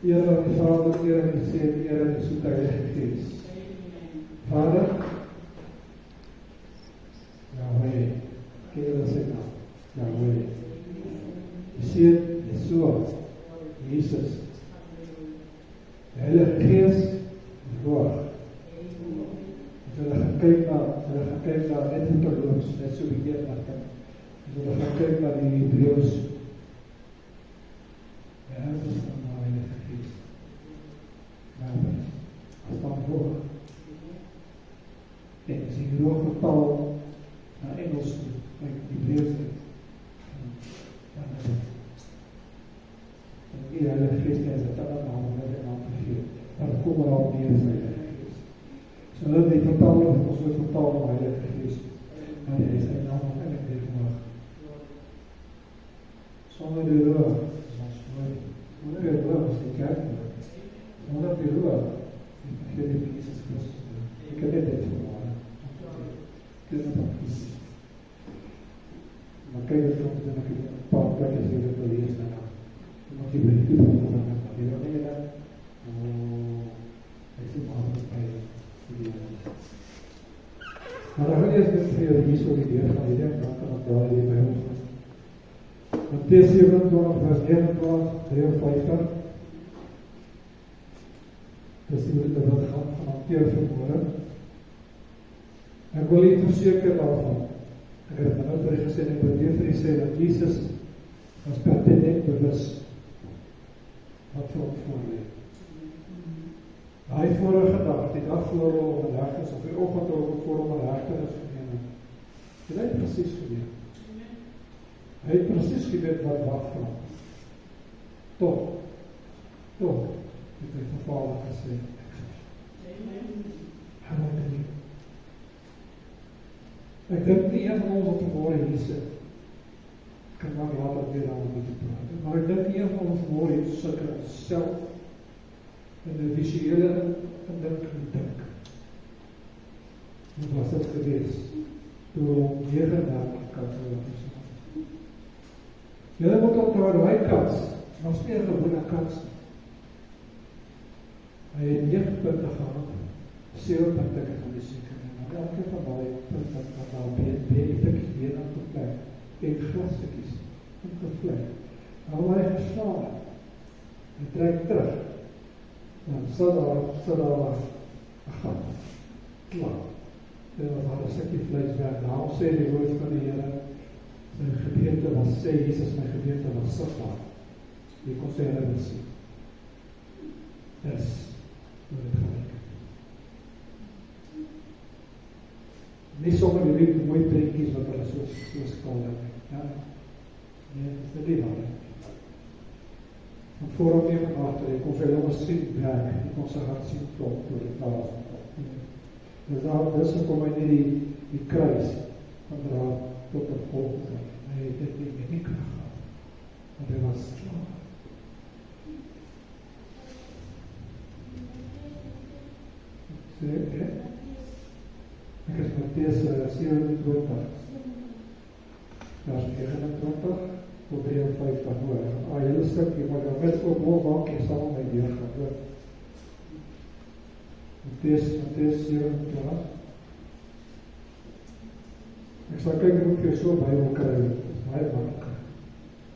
Eer aan die Vader, eer aan die Seun, eer aan die Soete Heilige Gees. Vader, Yahweh, ken hulle sy naam, Yahweh. Die Seun, Yeshua, Jesus. Die Heilige Gees, Ruach. As hulle gaan kyk na net interloops, net so beheer na kan. As hulle gaan kyk na die Hebreëus, dit is van die Heilige Gees. As dan Ruach. En as die Ruach vertaal na Engels toe, like die Hebreëus dan die Heilige Gees is het ander naam, wat die naam vergeet. Maar het kom al meer as die Heilige Gees. So dat die vertaling, ons moet vertaal na Heilige Gees. Maar die is sy naam en ek dit mag. Sonder die Ruach, ons moet die Ruach, as die kerk moet. Sonder die Ruach, die vergeet die Jesus Christus. Ek het dit verwaar. Ek het dit verkies. Maar kyk het ons, en ek het een paar plekjes hier te lees daarna. Want die bericht die van ons aan die wat nie dat, ek sê maar by die maar dan gaan eers net vir jou hier so die deur van die ding, dan kan het daar hier by ons. Mattheus 27 vers 29, 53, dis die wat gaan hanteer vanmorgen. Ek wil nie verseker daarvan, ek het nou teruggesê, en ek wil weer vir u sê, dat Jesus was pertinent bewus wat vir ons voorleef. Daai vorige dag, die dag voor hom in hegtenis, of die oggend voor hom in hegtenis geneem het, het hy precies geweet. Hy het precies geweet wat wag vir hom. Toch het hy vir Vader gesê, hy moet dit nie. Ek dink nie een van ons op vanmorgen hier sit, kan maar later weer aan om te praat, maar ek dink nie een van ons vanmorgen hier sukkel self in die visuele indink. Hoe was dit gewees? Toe om 9 dagen kans wil is. Julle moet onthou, daai kans, was nie 'n gewone kans. Hy het 9 punte gehad, 7 punte van die seker. Maar elke van daai punte wat daar beter weer aan te plek, en glasstukkies, om te vlek. Nou hy geslaan, hy trek terug, dan sal daar 'n gat, klaar. Dit was daar 'n stukkie vleis weg. Daarom sê die woord van die Here, sy gebeente was, sê Jesus, my gebeente was sigbaar. Jy kon sê hulle wil sien. Dis hoe dit gelyk. Nie sommer die mooi prentjies wat hulle so skaal het. Ja? Nee, dis nie waar. Van vooraf weer van achter, jy kon sy hulle sien werk, jy kon sy hart sien klop, door die plaas en klop. Dus kom hy nie die kruis van draad tot op volgende. Hy het dit nie krag gehad, want hy was klaar. Sê, ek is Mattheus 27, vers 29, tot 53 hoor. Hele stukje, maar dan met ook wolbank en sal my deur gaan hoor. Mattheus 27. Ek sal kyk hoe ek jou so Bybel kry. Dit is baie makkelijk.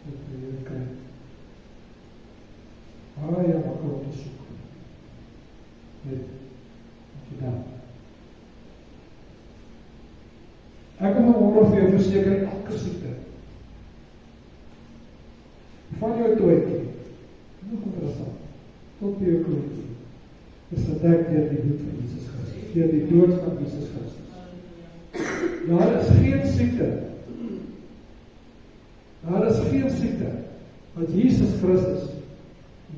Dit jy kry. Baie makkelijk om te soek. Net, wat jy dan. Ek kan vanmorgen vir jou verseker in elke siekte. Van jou toetjie, nog interessant, tot by jou klootjie, is gedek deur die bloed van Jesus Christus, deur die dood van Jesus Christus. Daar is geen siekte, wat Jesus Christus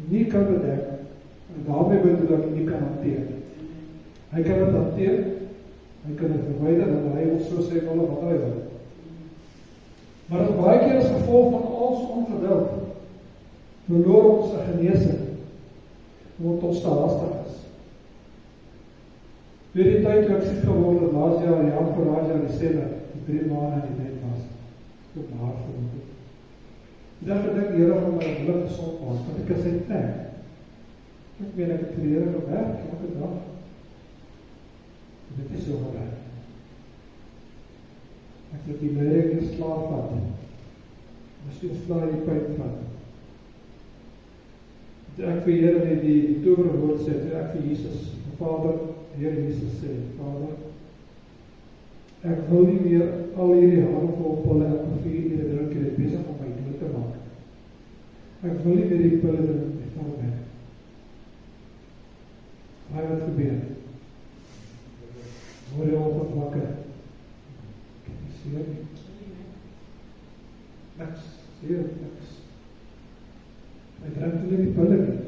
nie kan bedek, en daarmee bedoel ek nie kan hanteer. Hy kan het hanteer, hy kan het verwyder, en hy wil so sê, wat hy wil. Maar as baie keer as gevolg van ons ongeduld, verloor ons 'n genesing, omdat ons te haastig is. Weer die tyd toe ek siek geworden, laas jaar, jaar voor laas jaar, die sêle, die 3 maanden in die tyd was, tot my hart geworden. Dan gedink die Here van my geluk gesond maak, want ek is sy plek. Ek meen, ek het vir die Here gewerk, elke dag. Dit is so gewerk. Ek het die leiding nie slaaf vat. Miskien sla die pyn vat. Toe ek vir Here net die toverwoord sê, toe ek vir Jesus, Vader, Here Jesus sê, Vader, ek wil nie meer al hierdie harmvol pille en 4 ure drink, dit besig om my dood te maak. Ek wil nie meer die pille drink van my. Hy wat gebeur. Word jy op wakker. Ek sê nie. Niks, niks. Hy drink toe die pille nie.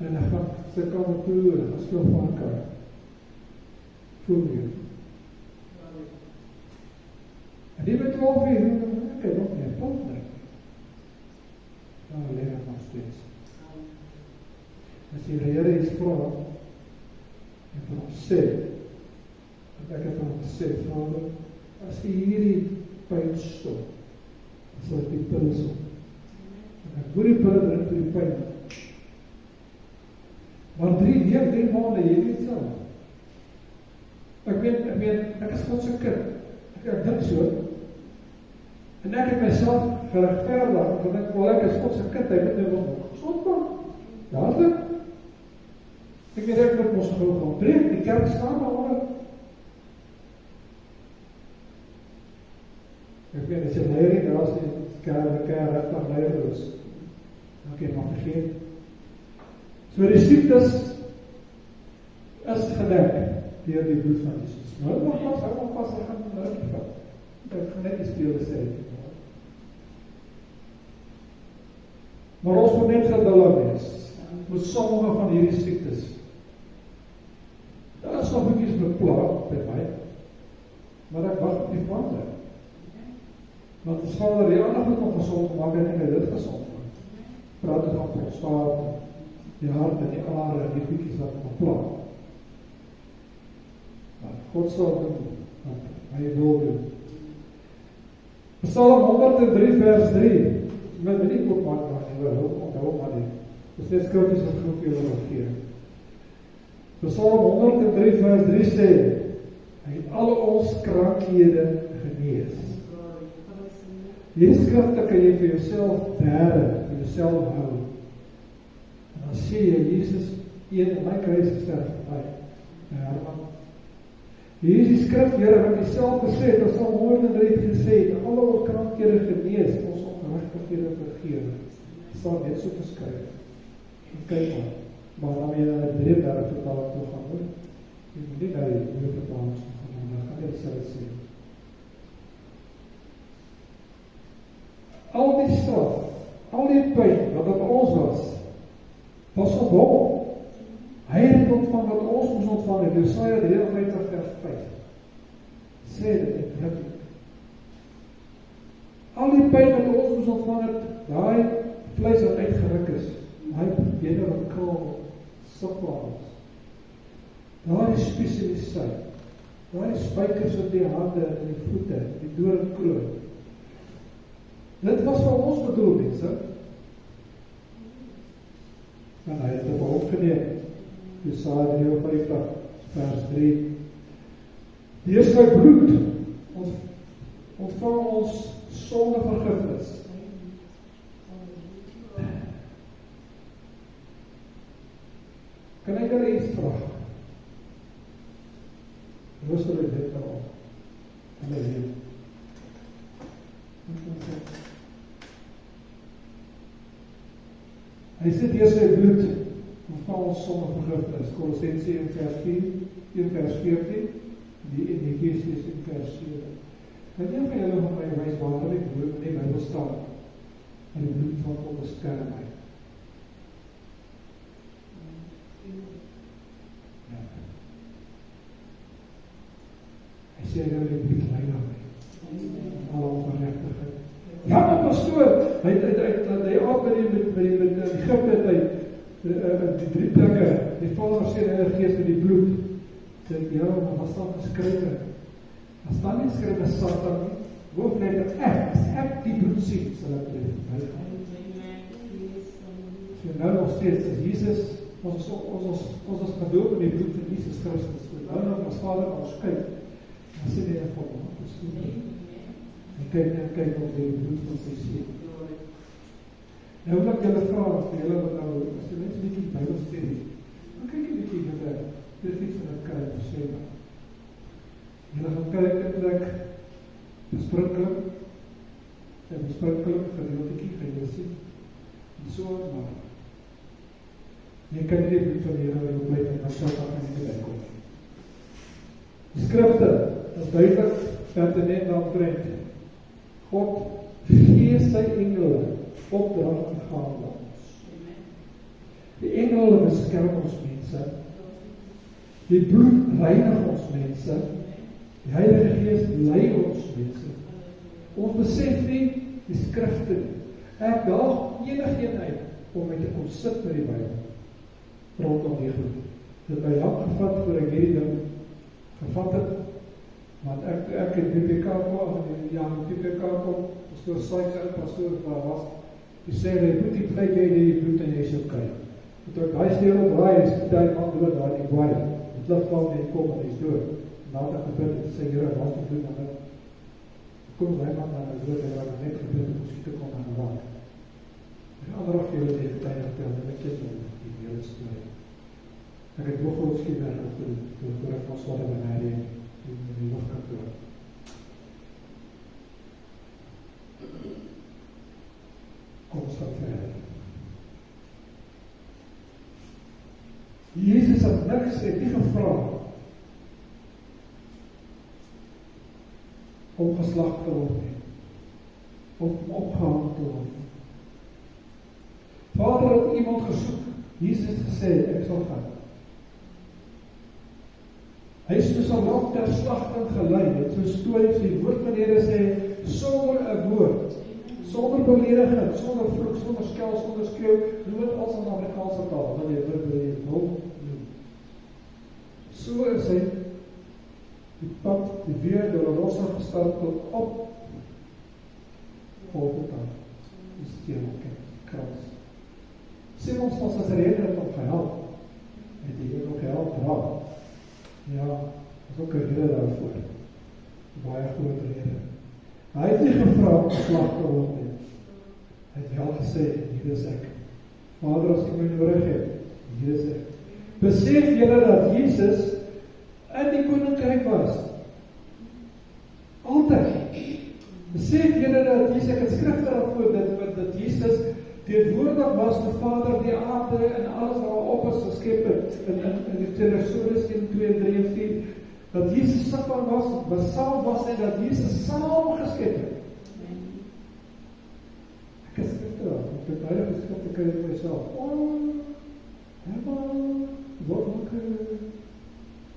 En hy gaan sy kamer toe, en hy gaan speel van elkaar. Voel nie. En die met 12 uur, ek het nog nie, pot nie. Nou leer ek nog steeds. As die Here iets vra, en vir hom sê, dat ek het vir hom gesê, Vader, as jy hierdie pyn stop, sal ek die pille stop. En ek moet die pille drink vir die pyn. Maar 3 weke, 3 maande, jy weet self. Ek is God se kind. Ek dink so. En ek het myself geregverdig, want ek is God se kind, hy moet nou gesond maak. Daar is dit. Ek moet ons gou gaan preek, die kerk staan maar onder. Ek weet, as jy leiding, daar is die kerk van leiding is. Dan kan jy maar vergeet. So die siektes is gedek deur die bloed van Jesus. Nou mag ons hou pas, ek gaan nou nie vat. Ek gaan net die speel sê. Maar ons moet net geduldig wees met sommige van hierdie siektes. Daar is nog goedjies beplaag by my, maar ek wacht op die Vader. Want as Vader die ander goed om gezond maak, en ek dit gezond maak. Praat van prostaat, die hart en die are, en die goedjies wat beplaag. Maar God sal doen, wat hy wil doen. Psalm 103 vers 3, met my nie opmaak, maar onthou maar nie. Dis net skrifties wat goed vir julle wil gee. Psalm 103 vers 3 sê, hy het alle ons krankhede genees. Hierdie skrifte kan jy vir jouself bære, vir jouself hou. En dan sê jy, Jesus, een in my kruis gesterf vir my. Herman. Hier is die skrif, Here, wat jy self gesê het, as al woorden het gesê, alle ons krankhede genees, ons ongerechtighede vergewe. Dit sal net so geskryf. En kyk maar dan jy na die 33 vertaling toe gaan doen, jy moet nie na die nieuwe vertalings toe gaan doen, dan gaan jy self sê. Al die straf, al die pyn wat op ons was op hom. Hy het ontvang wat ons moes ontvang, in Jesaja 53 vers 5. Sê dit uitdruklik. Al die pyn wat ons moes ontvang het, daai vleis wat uitgeruk is, hy bene wat kaal, sikbaar is. Daai spies in die sy, daai spykers op die hande en die voete, die doringkroon. Dit was vir ons bedoel, mense. En hy het dit opgeneem. Jesaja 53 vers 3. Deur sy bloed ontvang ons sonde vergifnis. Kan ek julle iets vra? Rustig dit al. Halleluja. Hy sê deur sy bloed ontvang ons sonde vergifnis. Kolossense 1 vers 4, 1 vers 14, die in Efesiërs 1 vers 7. Kan jy vir julle van my wys waarom ek bloed in die Bybel staan? En die bloed van God beskerm my. Ja. Hy sê dat die bloed lei na my. Al ongerechtigheid. Ja, maar pastoor, hy aap met die gifte die 3 plekke, die Vader sê in die gees met die bloed. Sê ja, maar wat staan geskrywe? As dan nie skrywe Satan nie, hoofletter F, as ek die bloed sien, sal ek leef. So nou nog steeds as Jesus, ons is gedoop in die bloed van Jesus Christus, nou nog as Vader ons kyk, dan sê hy van ons gestoen. En kyk ons die bloed van sy seun. Nou wil ek julle vraag, vir julle wat nou, as jy mens bietjie Bybelstudie, dan kyk jy bietjie julle, dit iets van 'n kry sê maar. Julle gaan kyk eintlik besprinkeling, en besprinkeling gedeeltetjie gaan julle sien. En so maar. Jy kan nie die bloed van die Here op en dan sal daar nie bykom. Die skrifte is duidelik pertinent daaromtrent. God gee sy engele opdrag en gaan na ons. Die engele beskerm ons mense. Die bloed reinig ons mense. Die Heilige Gees lei ons mense. Ons besef nie die skrifte nie. Ek daag enigeen uit om my te kom sit met die Bybel rondom die goed. Dit my lang gevat voor ek hierdie ding gevat het, want ek het PPK kom, pastoor Sykes uit, pastoor waar was, die sê, die bloed die plek jy die bloed en jy sal kyk. Toe ek die steel opdraai, is die tyd man dood daar in die boy, het licht kwam en kom en hy is dood. Nadat ek gebid het, sê Here, wat die bloed aan het, kom my man aan die dood, en wat ek net gebid het, moes ek kom aan die waak. En ander af julle die tyd vertel, en ek het om die hele story. Ek het ook groot skiewerk op toe ek van Swadde en Harry in die hoofdkantoor. Kom ons gaan verder. Jesus het niks, het nie gevra om geslag te word nie, om opgehaal te word nie. Vader het iemand gesoek, Jesus het gesê, ek sal gaan. Hy is soos 'n lam ter slagting gelei, het so stories, die woord van die Here sê, sonder 'n woord, sonder belediging, sonder vloek, sonder skel, sonder skreeu, noem het als in Afrikaanse taal, wil jy wil noem. So is hy die pad, die weer door 'n rosse gestart tot op Golgotha, die steel, krans. Sê ons as rede het om gehelp, het die Here ook gehelp raak. Ja, is ook 'n rede daarvoor. Baie groot rede. Hy het nie gevra om geslag te word nie. Hy het wel gesê, hier is ek. Vader, as jy my nodig het, hier is ek. Besef julle dat Jesus in die koninkryk was? Altyd. Besef julle dat Jesus, ek het skrifte daarvoor, dat Jesus teenwoordig was die Vader, die aarde en alles wat op is geskep het, in die Genesis 1, 2, 3 en 4, dat Jesus sigbaar was, saam was en dat Jesus saam geskep het. Ek is skrifte daar, ek het heilige skrifte kry vir myself.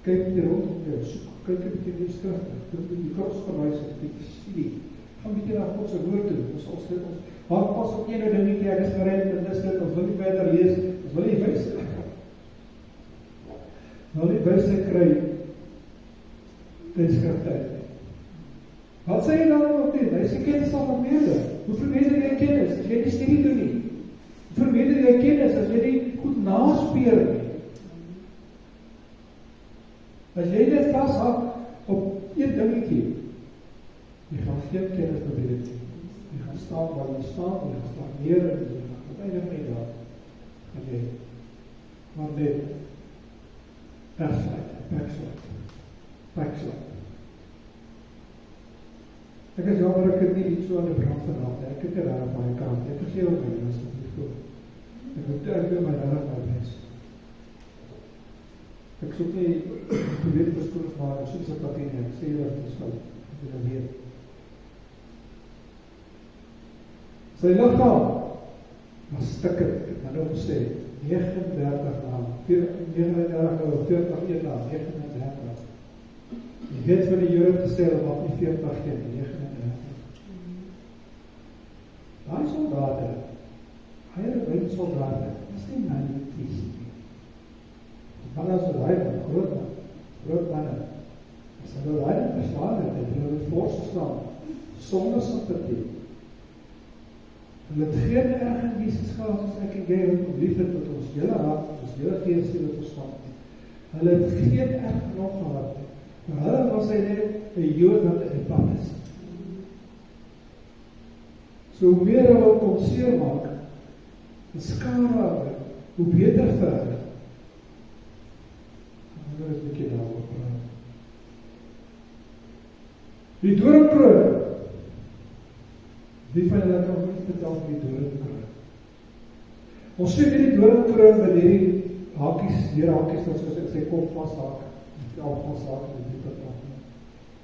Kyk die rondom jou, kyk een bietjie die skrifte, die godsverwys, die studie, gaan bietjie na God se woord toe, maar pas op ene dingetje, ek is gereed, en dis dit, ons wil nie verder lees, ons wil nie wys kry, die skrifte uit. Wat sê jy dan op dit? Hy sê kennis sal vermeerder. Hoe vermeerder jy kennis, as jy die studie doen nie? Hoe vermeerder jy kennis, as jy die goed naspeur nie? As jy net vasthak op een dingetje, jy gaan geen kennis beweeg nie. Jy gaan staan waar jy staan, jy gaan staan neer, en jy gaan uiteindelik nie daar, gaan jy, maar net, backside. Ek is jammer, ek het nie iets so aan die brand vanavond, ek het daar op my kant, ek vergeet op my, dat is nie goed. Ek wil my daar op my best. Ek soek nie, probeer die verskoos maar, ek soek sy papier nie, ek sê jy dat het is wel, ek wil dat weet. Sy lichaam was stikker, ek het nou gesê, 39 na, 40 na, 39. Jy weet vir die Jood gesê, dat mag nie 40 geen, 39. Daai soldate, hy het soldate, is nie my kies nie. Maar as hy groot manne, as hy verstaan het, het hy voorgestaan, sonder sympathie. Hulle het geen erg in Jesus gehad as ek en jy wat lief het met ons hele hart, ons hele gees, hele verstand nie. Hulle het geen erg nog gehad nie. Maar hulle was hy net 'n Jood wat in die pad is. So hoe meer hulle kon seermaak, die skade, hoe beter vir hulle. Nou is 'n bietjie daaroor praat. Die doringkroon. Wie van julle kan ons vertel van die doringkroon? Ons sê die doringkroon wat hierdie hakies wat soos in sy kop vashaak, die kop vashaak in die diepte af.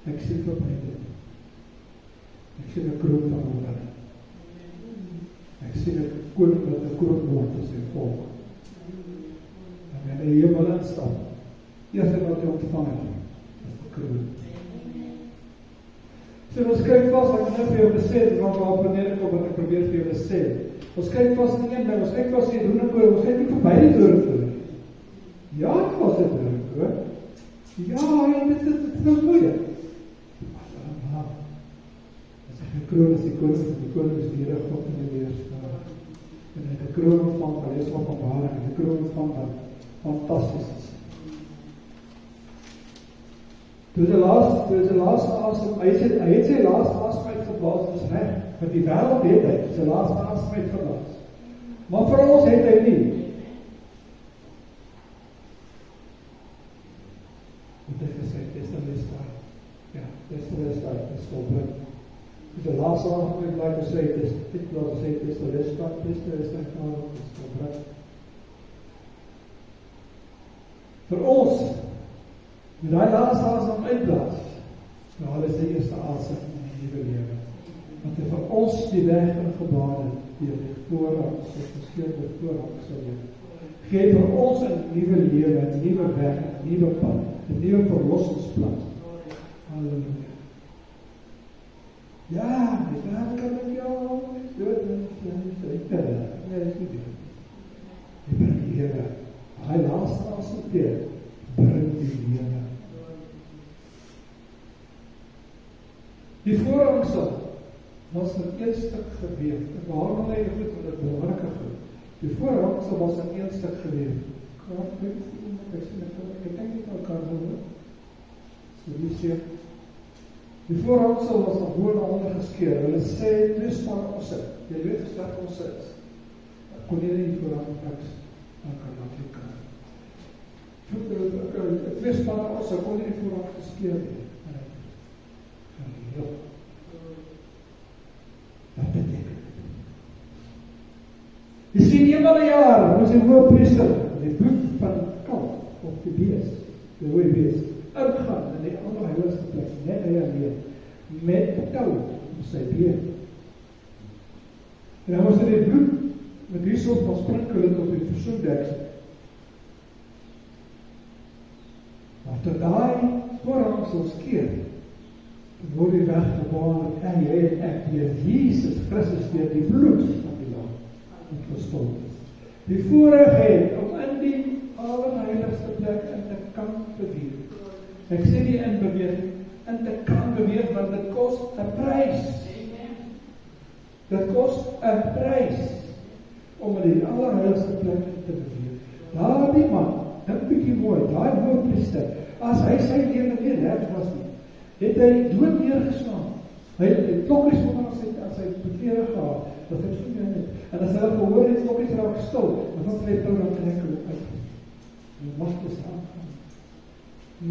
Ek sien vir my dit. Ek sien 'n kroon van hom. Ek sien 'n koning wat 'n kroon word vir sy volk. En hy hemel instap. Eerste wat hy ontvang het, is die kroon. So ons kyk vas, ek het net vir jou gesê, want waarop neer kom wat ek probeer vir jou sê. Ons kyk vas nie een ding, ons kyk vas nie doringkroon, ons kyk nie verby die doringkroon. Ja, het was 'n doringkroon. Ja, en dit was moeilik. Maar as ek 'n kroon is die koning is die Here God in die weerstand. En hy het 'n kroon ontvang, hy is Openbaring, en 'n kroon ontvang wat fantasties is. Toe die laaste asem, hy het sy laaste asem uitgeblaas, dis reg, vir die wêreld het hy sy laaste asem uitgeblaas. Maar vir ons het hy nie. Wat het gesê, dis die lesdaai. Ja, dis die lesdaai, dis volbring. Die laaste asem uitgeblaas, dis die lesdaai, dis die lesdaai, dis volbring. Vir ons, met die laaste asem uitblaas, nou is die eerste asem in die nuwe lewe. Want hy vir ons die weg ingebaan het, deur die voorhang, sy geskeurde voorhang sal wees. Gee vir ons 'n nuwe lewe, 'n nuwe weg, 'n nuwe pad, 'n nuwe verlossingsplan. Halleluja. Ja, die wêreld kan met jou, dood en nee, is nie dit. Die bring die lewe. Hy laaste asem bring die lewe. Die voorhangsel was 'n een stuk geweef. Ek behandel hy goed met 'n belangrike goed. Die voorhangsel was 'n een stuk geweef. Ek dink nie kan hoor. So die sê, die voorhangsel was nog bo en onder geskeur. Hulle sê, dis maar ons sit. Jy weet wat ons sit. Kon jy nie voorhangsel niks aan kan maklik kry. Ek wist maar ons kon nie voorhangsel geskeur nie. Wat beteken? Jy sien eenmaal 'n jaar, ons die hoëpriester, die bloed van kalf of die bees, die rooi bees, uitgaan in die allerheiligste plek, net hy alleen, met tou om sy been. En dan was dit die bloed met die soort van sprinkel het op die versoendeksel. Maar tot daai voorhangsel skeer, word die weg gebaan en jy en ek deur Jesus Christus deur die bloed van die Lam ontstond is. Die voorreg het om in die allerheiligste plek in te kan beweeg. Ek sê nie in beweeg, in te kan beweeg, want dit kos 'n prys. Dit kos 'n prys om in die allerheiligste plek in te beweeg. Daardie man, dink bietjie mooi, daai hoëpriester, as hy sy lewe nie reg was nie, het hy dood neergeslaan. Hy het klokkies van as hy beklere gehad, dat hy so nie het. En as hy gehoor het, klokkies raak stil, en wat hy tou dan trek hulle uit. En mag dis aangaan.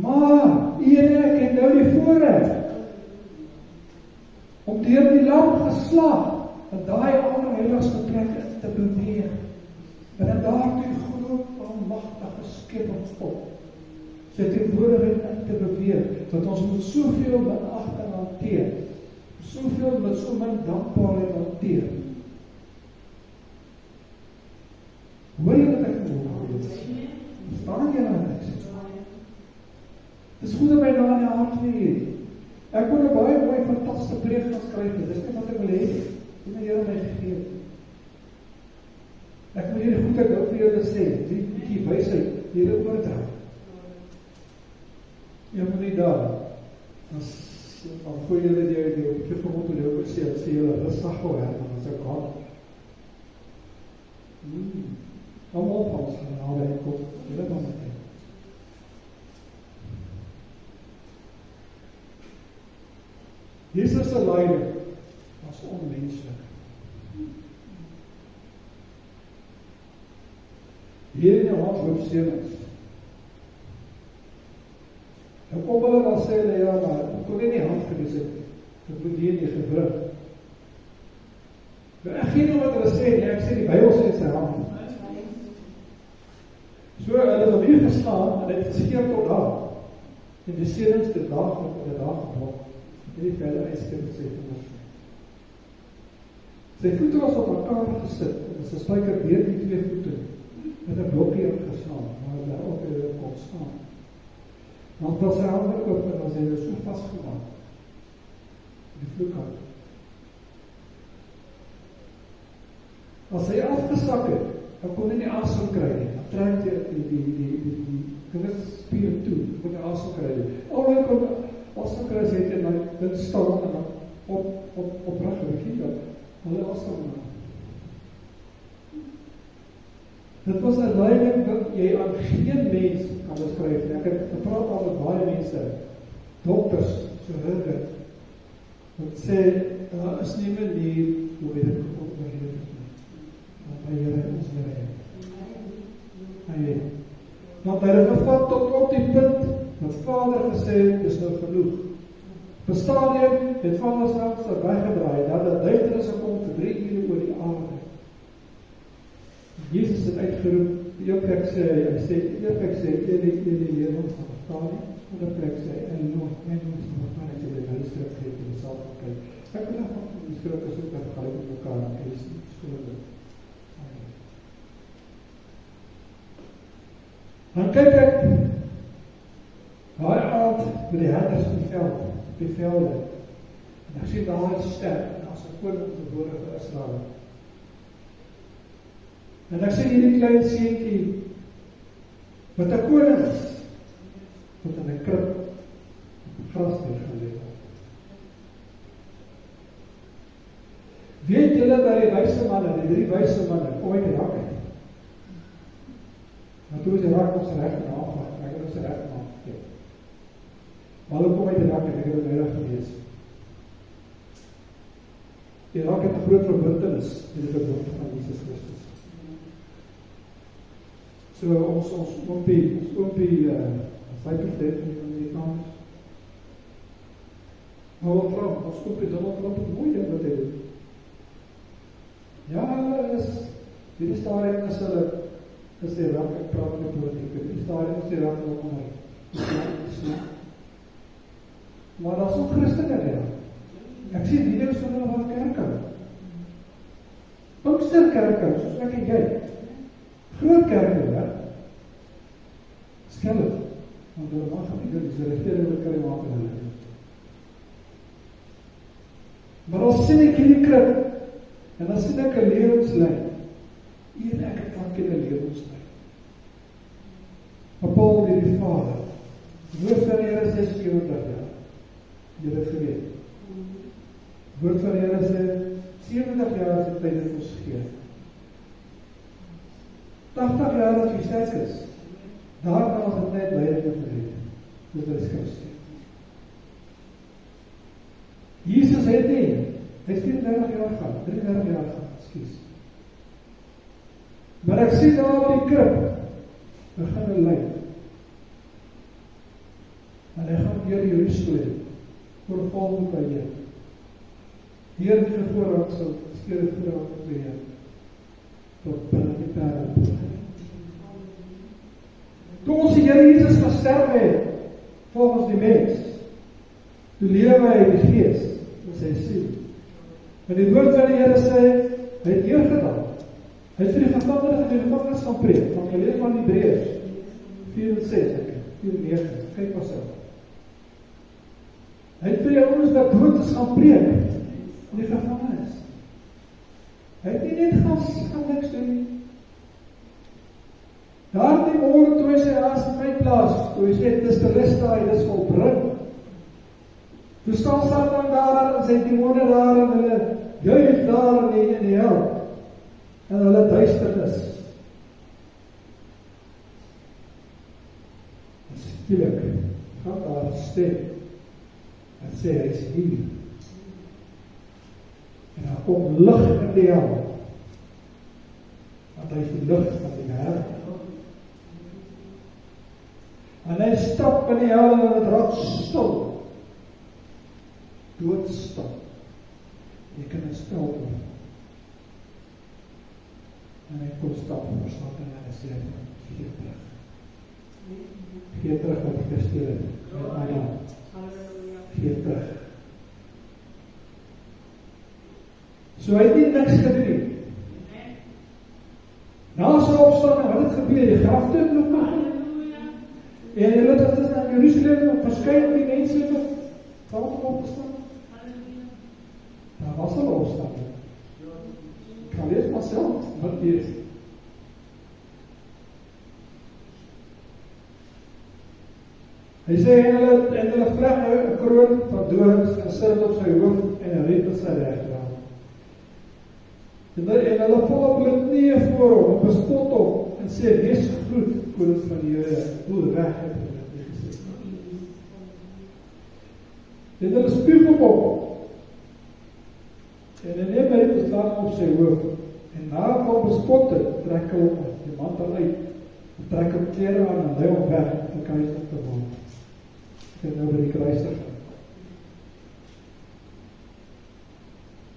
Maar, ek het nou die voorreg, om deur die Lam geslaag, en daai allerheiligste plek te beweeg. En in daardie groot, almagtige skeppingsgod, sy teenwoordigheid in te beweeg, dat ons moet soveel minagting hanteer, soveel met so min dankbaarheid hanteer. Hoor jy wat ek moet? Verstaan jy wat ek sê? Dit is goed dat my daar in die hart nie. Ek moet 'n baie mooi fantastiese preek gaan skryf, dis nie wat ek wil hê, die Here my gegee. Ek moet hierdie goed ek vir julle sê, die wysheid, die Here oordra. Jy moet nie daar, dan gooi julle die opgif van wat jy sê julle rustig hoor, dan as ek gaan. Almal van ons gaan naby kom, julle dan met hom. Jesus se lyding was onmenslik. Hier in Johannes 7. En kom hulle dan sê hulle, ja, maar ek kon nie die hand gewees het, ek moet hier nie gebring. Maar ek gee nie wat hulle sê nie, ek sê die Bybel sê sy hand. So hulle het hier geslaan en het geskeer tot daar. En die 7ste dag op die dag gebrok. Die verder uitskip sê vir ons. Sy voete was op mekaar gesit en sy spyker deur die twee voete met 'n blokkie ingeslaan, maar hulle ook weer kon staan. Want as sy hande oop en as hy so vasgemaak, die vloekhand. As hy afgesak het, dan kon hy nie asem kry nie. Dan trek hy die gewigspier toe, kon hy asem kry nie. Al hy kon asem kry, sy het en dit staan en dan oprug gekiek dat hulle asem maak. Dit was 'n lyding wat jy aan geen mens kan beskryf. Ek het gepraat al met baie mense, dokters, so hulle, wat sê, daar is nie 'n manier hoe jy dit kan oorleef nie. Maar Here is Here. Amen. Want hy het gevat tot op die punt, wat Vader gesê, dis nou genoeg. Op 'n stadium het Vader selfs weggedraai, dat die duisternis kom vir 3 ure oor die aarde. Jesus het uitgeroep, die een plek sê, die een lewens gaan verstaan nie, en die plek sê, en nog, en verstaan, ek sê, die skrif geef, en die sal gaan kyk. Ek wil nog van die skrif is ook dat gelijk met mekaar, en die skrif. Dan kyk ek, daai aand, by die herders op die velde, en ek sê, daar is sterk, en as 'n koning gebore vir Israel. En ek sien hierdie klein seentjie wat 'n koning is, wat in 'n krib gras neergelê word. Weet julle dat die wyse manne, die 3 wyse manne, ooit rak het? Maar toe is die rak ons reg en aanvang, ek het ons reg en aanvang. Maar hulle kom uit die rak en ek het het middag gelees. Die rak het 'n groot verbintenis met die verbond van Jesus Christus. So ons oompie, sy president in die Amerikaners. Donald Trump, ons oompie Donald Trump het mooi ding wat hy doen. Ja, die stadium is hulle, is die rak, ek praat met politiek, die stadium is die rak nog onder, maar daar is ook Christene daar. Ek sien video's van hulle van kerke. Pinksterkerke, soos ek en jy. Groot kerke, hè? Skellig. Want hulle mag nie doen, dis die regering wat kan maak in hulle. Maar as sien ek hierdie krib, en dan sien ek 'n lewenslyn. Hier ek het elke 'n lewenslyn. Bepaal deur die Vader. Woord van die Here sê 70 jaar. Jy het geweet. Woord van die Here sê 70 jaar is die tyd wat ons gee. 80 jaar as jy sterk is. Daarna is dit net lyding en vrede. Dis wat die skrif sê. Jesus het nie, hy het 34 jaar gehad, 33 jaar gehad, ekskuus. Maar ek sien daar op die krib, begin 'n lyn. En hy gaan deur Jerusalem, voor volgende by jou. Hier die voorhangsel, skere voorhangsel by jou, tot binne die perl. Toe ons die Here Jesus gesterf het, volgens die mens, toe lewe hy die gees, in sy siel. En die woord van die Here sê, hy het neergedaal. Hy het vir die gevangenes gaan preek, want hy lees van Hebreërs 4:6, 4:9, kyk wat sê. Hy het vir die ouens wat dood is gaan preek, in die gevangenis. Hy het nie net gaan niks doen nie. Daar die môre toe hy sê, as in my plaas, toe hy sê, dis te restai, dis volbring. Toe staan Satan daar, en sy demone daar, en hulle juig daar in die hel, en hulle duisternis. skielik, gaan daar 'n stem, en sê, hy is hier. En daar kom lig in die hel, want hy is die lig van die wêreld. En hy stap in die hel en het raak stil, doodstil. Jy kan het stil doen. En hy kom stap voor Satan en hy sê, gee terug. Gee terug wat ek gesteel het, met my naam. Gee terug. So hy het nie niks gedoen nie. Na sy opstanding, wat het gebeur? Die grafte het nog mag. En hulle het dit in Jerusalem verskyn die mense wat daarop opgestaan. Daar was hulle opstanding. Ek gaan lees maar self, wat lees. Hy sê, en hulle vleg nou 'n kroon van dorings en sit dit op sy hoof en 'n riet op sy regterhand. En hulle val op hulle knieë voor hom, bespot hom en sê, wees gegroet, koning van die Jode, hoe reg het hulle dit gesê. En hulle spuug op hom. En hy neem hy beslaan op sy hoof. En na hom bespot het, trek hy hom die mantel uit, en trek hom klere aan en lei hom weg om te kruisig te word. En nou by die kruisig.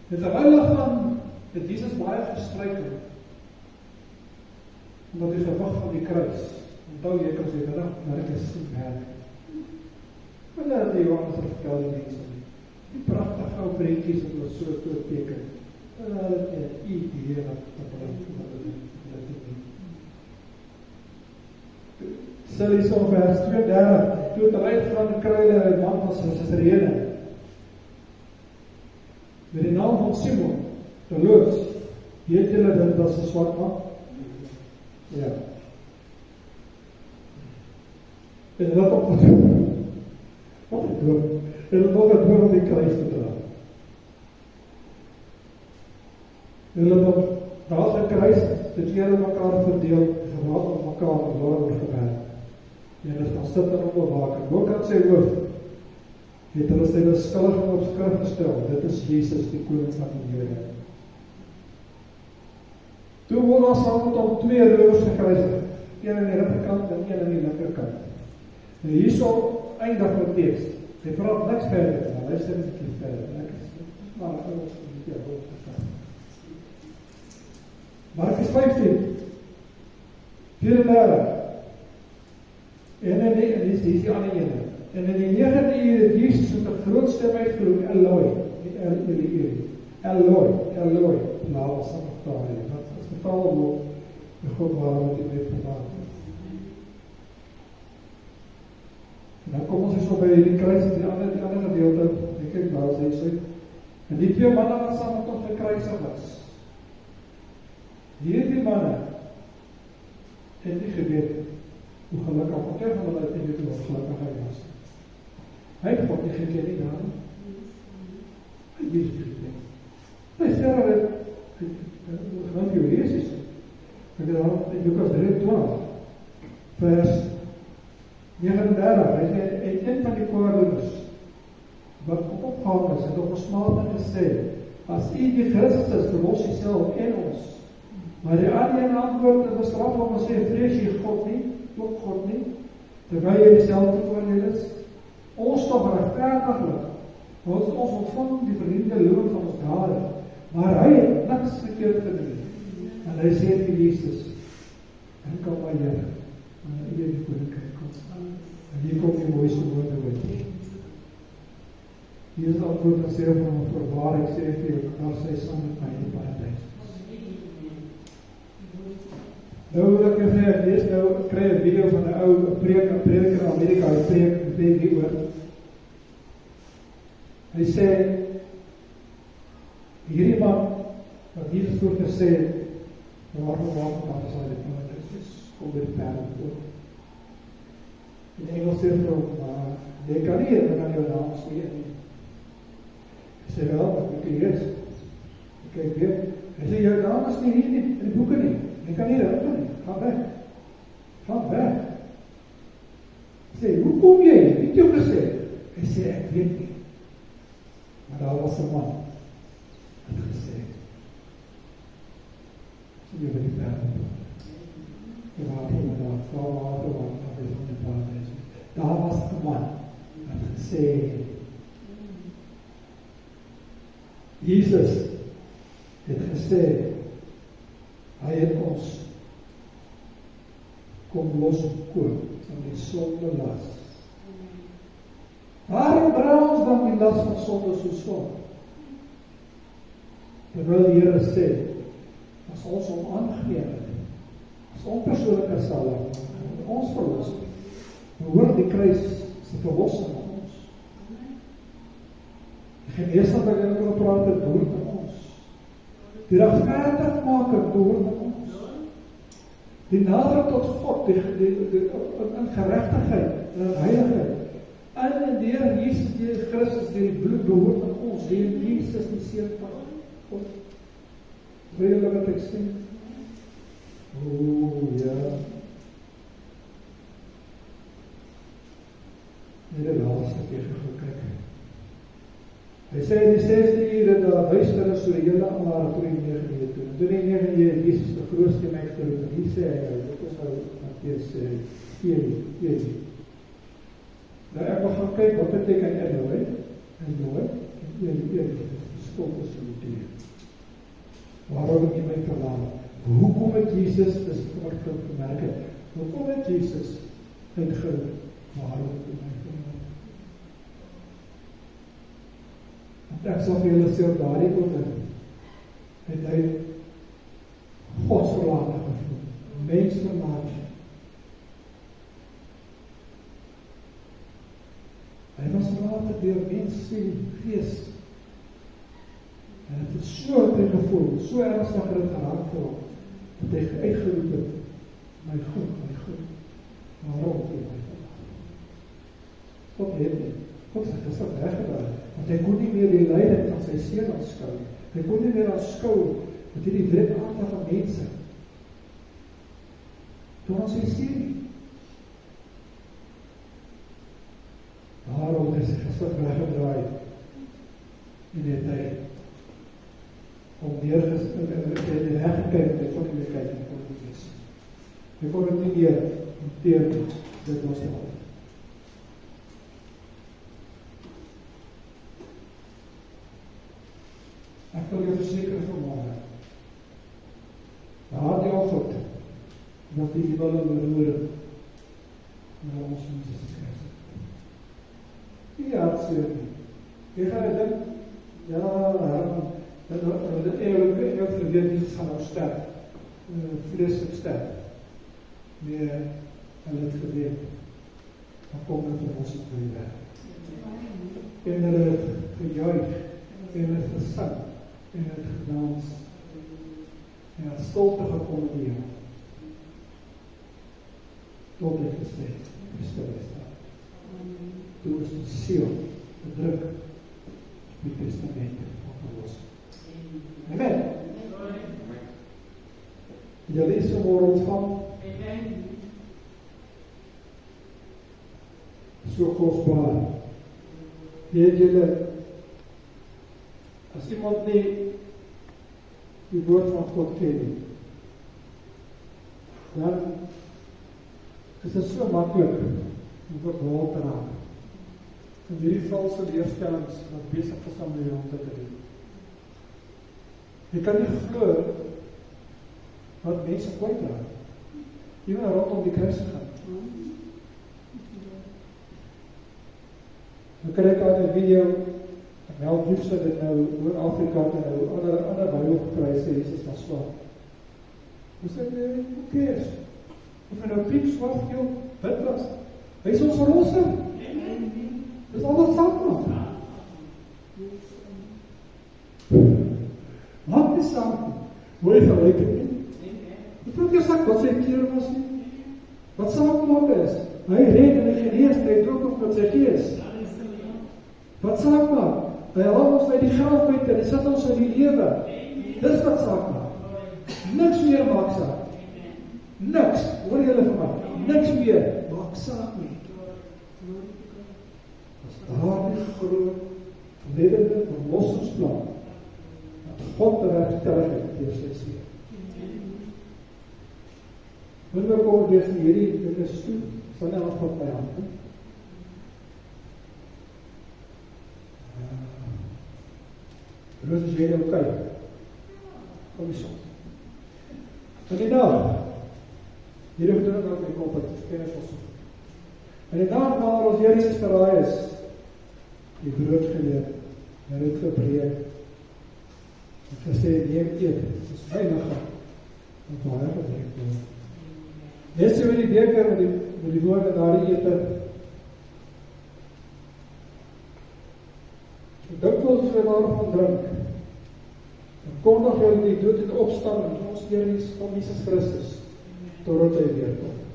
En terwyl van het Jesus baie gestruikel, omdat die gewig van die kruis, onthou jy kan sê, werk is nie werk. Maar dat die Johannes vertel die mense nie. Die prachtige ou prentjies wat ons so teken. En dat het een idee wat Sal is op vers 32, toe het hulle uitgaan en kry hulle 'n man van Cesarea. Met die naam van Simon, de loods, weet julle dit was 'n swart man? Ja. En dat op wat doen? En nog het door om die kruis te dra. En hulle op daar se kruis, die klere mekaar verdeel, geraak op mekaar en daaroor gewerk. En hulle gaan sit en opbewaak. En ook aan sy hoof het hulle sy beskuldiging op skrif gestel. Dit is Jesus, die koning van die Jode. Toe word daar saam met hom 2 rowers gekruisig, een aan die regterkant en een aan die linkerkant. En hierso eindig met teks. Hy praat niks verder, maar luister eens 'n bietjie verder. Ek is maar ons moet jy hoor gestaan. Markus 15. 34. En dis die ander ene. En in die 9de uur het Jesus met 'n groot stem uitgeroep, Eloi, Eloi, lama sabachthani. Wat is vertaal word, die God waarom het U vandaan. En dan kom ons eens op by die kruis, die ander gedeelte, ek kyk daar sê sy, en die 2 manne wat saam met hom gekruisig was. Hierdie manne het nie geweet hoe gelukkig, want van hulle het nie weet hoe gelukkig hy was. Hy het God nie geken nie daarom. Hy het Jesus nie geken. Hy sê dat het gewoon jou Jezus. Ek het daarom in Lukas 3:12 vers 39, hy sê, en een van die koordoeners wat opgehaal is, het op gesmaad gesê, as U die Christus is, verlos U self en ons. Maar die ander antwoord en bestraf hom en sê, vrees jy God nie, ook God nie, terwyl jy dieselfde oordeel is, ons toch regverdiglik, want ons ontvang die verdiende loon van ons dade, maar hy het niks verkeerd gedoen. En hy sê vir Jesus, en kom my Here, en U die koninkryk kom. En hier kom die mooiste woorde uit. Jesus antwoord en sê van hom, voorwaar ek sê vir jou, daar sy saam met my in die paradys. Nou wil ek vir ek lees, nou kry 'n video van 'n ou prediker in Amerika, hy preek hieroor. Hy sê, hierdie man, wat Jesus voor gesê het, waarom daar is hy dit nou, kom by die perl voor. In Engels sê vir hom, jy kan nie, dan kan jou naam sê nie. Hy sê wel, ek kan hier is. Kyk weer, hy sê, jou naam is nie hier nie, in die boeke nie. Jy kan nie daarop nie, ga weg. Ga weg. Hy sê, hoe kom jy? Wie het jou gesê? Hy sê, ek weet nie. Maar daar was 'n man, het gesê, sien jy by die perde, die water met daar, water, daar was 'n man, het gesê, Jesus het gesê, hy het ons kom loskoop van die sonde las. Waarom dra ons dan die las van sonde so swaar? Terwyl die Here sê, as ons hom aangeneem het, as onpersoonlike salwing, ons verlossing, behoort die kruis se verlossing aan ons. Die geneesheid wat ek oor gepraat het, behoort aan ons. Die regverdigmaking behoort aan ons. Die nader tot God, in geregtigheid, in heiligheid, en deur Jesus, deur Christus, deur die bloed behoort aan ons, deur Jesus die seun van God. Wil julle wat ek sê? Ja. Net die laaste keer gekyk. Hy sê in die 6de uur dat daar duisternis oor die hele aarde toe die 9 uur toe. Toe die 9 uur Jesus die grootste mens geroep en hier sê hy, dit is nou Matteus 1. Nou ek wil gaan kyk wat beteken Eloi, en Eloi, skuld is die waarom ek nie my verlaat. Hoekom het Jesus, dis wat ek gemerk het, hoekom het Jesus uitgeroep, waarom het my verlaat? Want ek sal vir julle sê op daardie oomblik het hy God verlaat gevoel, mens verlaat. Hy was verlaat deur mens, siel, gees. En het is so op hy gevoel, so ernstig het geraak vir hom, dat hy uitgeroep het, my goed, waarom het hy my verlaat? God weet nie, God is dat weggedraai, want hy kon nie meer die lyding van sy seun aanskou, hy kon nie meer aanskou, met hierdie wreedaardige mense, door aan sy seun nie. Daarom is hy gesig weggedraai, en het hy om neergekyk, ek kon nie meer kyk, ek kon nie meer sien. Ek kon het nie meer hanteer, dit was te al. Ek wil jou verseker vanmorgen, daar die oggend, dat die hemel en beroer, na ons Jesus Christus. Die hartseer nie. Jy gaan het dink, ja, Herman, dat eeuwig verweer Jesus gaan nou sterf, vreselijk sterf. Nee, hulle het geweet, dan kom dit vir ons op die weg. En hulle het gejuig, en het gesing, en het gedans, en het stilte gekom die Heer. Tot ek gesê, stil is daar. Toe is die siel gedruk, die testament van verlossing. Amen. Julle is vanmorgen ontvang. So kostbaar. Weet julle, as iemand nie die woord van God ken, dan is dit so maklik om verdwaald te raak. En hierdie valse leerstellings wat besig is om die rond te doen. Jy kan nie glo wat mense kwyt raak. Iemand rondom die kruis gaan. Nou kan ek aan 'n video, Mel Gibson het nou oor Afrika en nou ander Bybelpryse, Jesus was swart. Hoe sê jy, hoe keers? Of hy nou piep swart, jou, wit was. Hy is ons verlosser. Dis al wat saak maak. Maak nie saak nie. Mooi gelyk het nie. Jy vroeg jou sak wat sy keer was nie. Wat saak maak is, hy red en hy genees, hy dood ook met sy gees. Wat saak maak? Hy haal ons uit die graf uit en hy sit ons in die lewe. Dis wat saak maak. Niks meer maak saak. Niks, hoor julle van my, niks meer maak saak nie. As daardie groot, lewende verlossingsplan, dat God regverdig het deur sy seun. Wanneer kom dit hierdie, dit is toe, sal nie afvat my hand, Roos is weer oké. Kom eens op. En die dag, hier hoef dit ook nie op het kennis van so. En die dag waar ons Heer Jesus verraai is, die brood geleer, en het gebreek, en gesê, neem eet, dit is my lichaam, wat baie gedrink word. Lees jy met die beker, met die woorde na die ete, dikwels jy daarvan drink, en kondig jy die dood en opstaan, en ons Heer Jesus van Jesus Christus, totdat hy weer kom.